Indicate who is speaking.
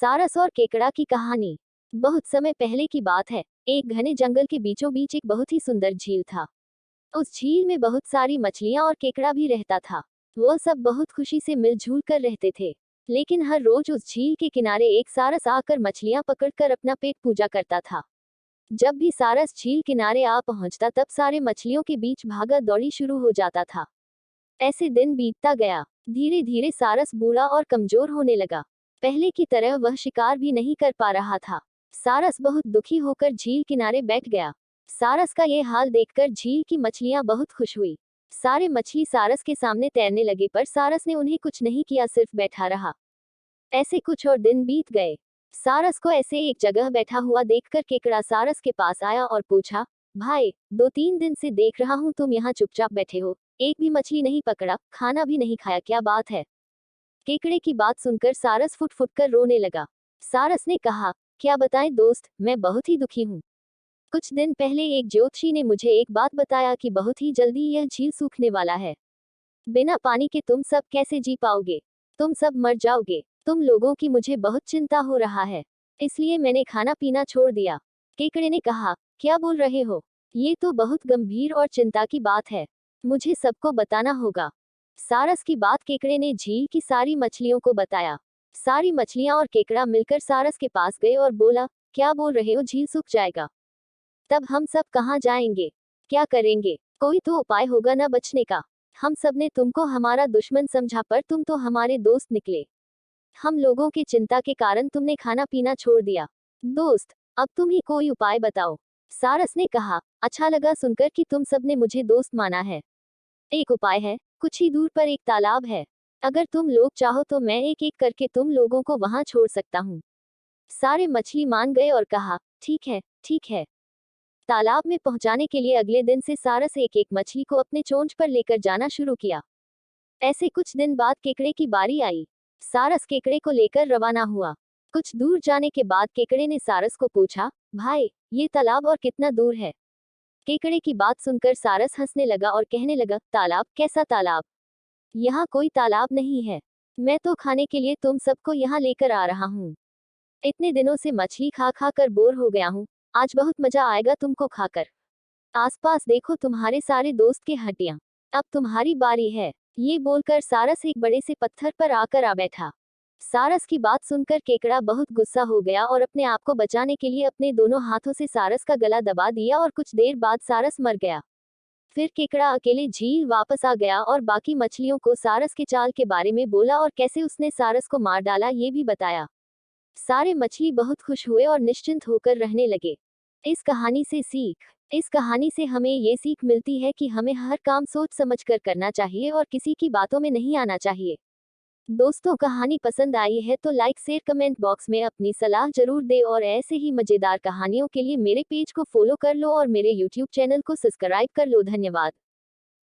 Speaker 1: सारस और केकड़ा की कहानी। बहुत समय पहले की बात है। एक घने जंगल के बीचों बीच एक बहुत ही सुंदर झील था। उस झील में बहुत सारी मछलियां और केकड़ा भी रहता था। वो सब बहुत खुशी से मिलजुल कर रहते थे। लेकिन हर रोज उस झील के किनारे एक सारस आकर मछलियां पकड़कर अपना पेट पूजा करता था। जब भी सारस झील किनारे आ पहुंचता तब सारे मछलियों के बीच भागा दौड़ी शुरू हो जाता था। ऐसे दिन बीतता गया। धीरे धीरे सारस बूढ़ा और कमजोर होने लगा। पहले की तरह वह शिकार भी नहीं कर पा रहा था। सारस बहुत दुखी होकर झील किनारे बैठ गया। सारस का ये हाल देखकर झील की मछलियां बहुत खुश हुई। सारे मछली सारस के सामने तैरने लगे पर सारस ने उन्हें कुछ नहीं किया, सिर्फ बैठा रहा। ऐसे कुछ और दिन बीत गए। सारस को ऐसे एक जगह बैठा हुआ देखकर केकड़ा सारस के पास आया और पूछा, भाई, 2-3 दिन से देख रहा हूँ तुम यहाँ चुपचाप बैठे हो, एक भी मछली नहीं पकड़ा, खाना भी नहीं खाया, क्या बात है? केकड़े की बात सुनकर सारस फुट फुट कर रोने लगा। सारस ने कहा, क्या बताएं दोस्त, मैं बहुत ही दुखी हूँ। कुछ दिन पहले एक ज्योतिषी ने मुझे एक बात बताया कि बहुत ही जल्दी यह झील सूखने वाला है। बिना पानी के तुम सब कैसे जी पाओगे? तुम सब मर जाओगे। तुम लोगों की मुझे बहुत चिंता हो रहा है, इसलिए मैंने खाना पीना छोड़ दिया। केकड़े ने कहा, क्या बोल रहे हो? ये तो बहुत गंभीर और चिंता की बात है, मुझे सबको बताना होगा। सारस की बात केकड़े ने झील की सारी मछलियों को बताया। सारी मछलियां और केकड़ा मिलकर सारस के पास गए और बोला, क्या बोल रहे हो, झील सूख जाएगा? तब हम सब कहाँ जाएंगे? क्या करेंगे? कोई तो उपाय होगा ना बचने का। हम सब ने तुमको हमारा दुश्मन समझा पर तुम तो हमारे दोस्त निकले। हम लोगों की चिंता के कारण तुमने खाना पीना छोड़ दिया। दोस्त, अब तुम ही कोई उपाय बताओ। सारस ने कहा, अच्छा लगा सुनकर कि तुम सब ने मुझे दोस्त माना है। एक उपाय है, कुछ ही दूर पर एक तालाब है। अगर तुम लोग चाहो तो मैं एक एक करके तुम लोगों को वहां छोड़ सकता हूँ। सारे मछली मान गए और कहा, ठीक है, ठीक है। तालाब में पहुंचाने के लिए अगले दिन से सारस एक एक मछली को अपने चोंच पर लेकर जाना शुरू किया। ऐसे कुछ दिन बाद केकड़े की बारी आई। सारस केकड़े को लेकर रवाना हुआ। कुछ दूर जाने के बाद केकड़े ने सारस को पूछा, भाई, ये तालाब और कितना दूर है? केकड़े की बात सुनकर सारस हंसने लगा और कहने लगा, तालाब? कैसा तालाब? यहाँ कोई तालाब नहीं है। मैं तो खाने के लिए तुम सबको यहाँ लेकर आ रहा हूँ। इतने दिनों से मछली खा खा कर बोर हो गया हूँ। आज बहुत मजा आएगा तुमको खाकर। आसपास देखो, तुम्हारे सारे दोस्त की हड्डियां। अब तुम्हारी बारी है। ये बोलकर सारस एक बड़े से पत्थर पर आकर आ बैठा। सारस की बात सुनकर केकड़ा बहुत गुस्सा हो गया और अपने आप को बचाने के लिए अपने दोनों हाथों से सारस का गला दबा दिया और कुछ देर बाद सारस मर गया। फिर केकड़ा अकेले झील वापस आ गया और बाकी मछलियों को सारस के चाल के बारे में बोला और कैसे उसने सारस को मार डाला ये भी बताया। सारे मछली बहुत खुश हुए और निश्चिंत होकर रहने लगे। इस कहानी से हमें ये सीख मिलती है कि हमें हर काम सोच समझकर करना चाहिए और किसी की बातों में नहीं आना चाहिए। दोस्तों, कहानी पसंद आई है तो लाइक शेयर कमेंट बॉक्स में अपनी सलाह जरूर दे और ऐसे ही मजेदार कहानियों के लिए मेरे पेज को फॉलो कर लो और मेरे यूट्यूब चैनल को सब्सक्राइब कर लो। धन्यवाद।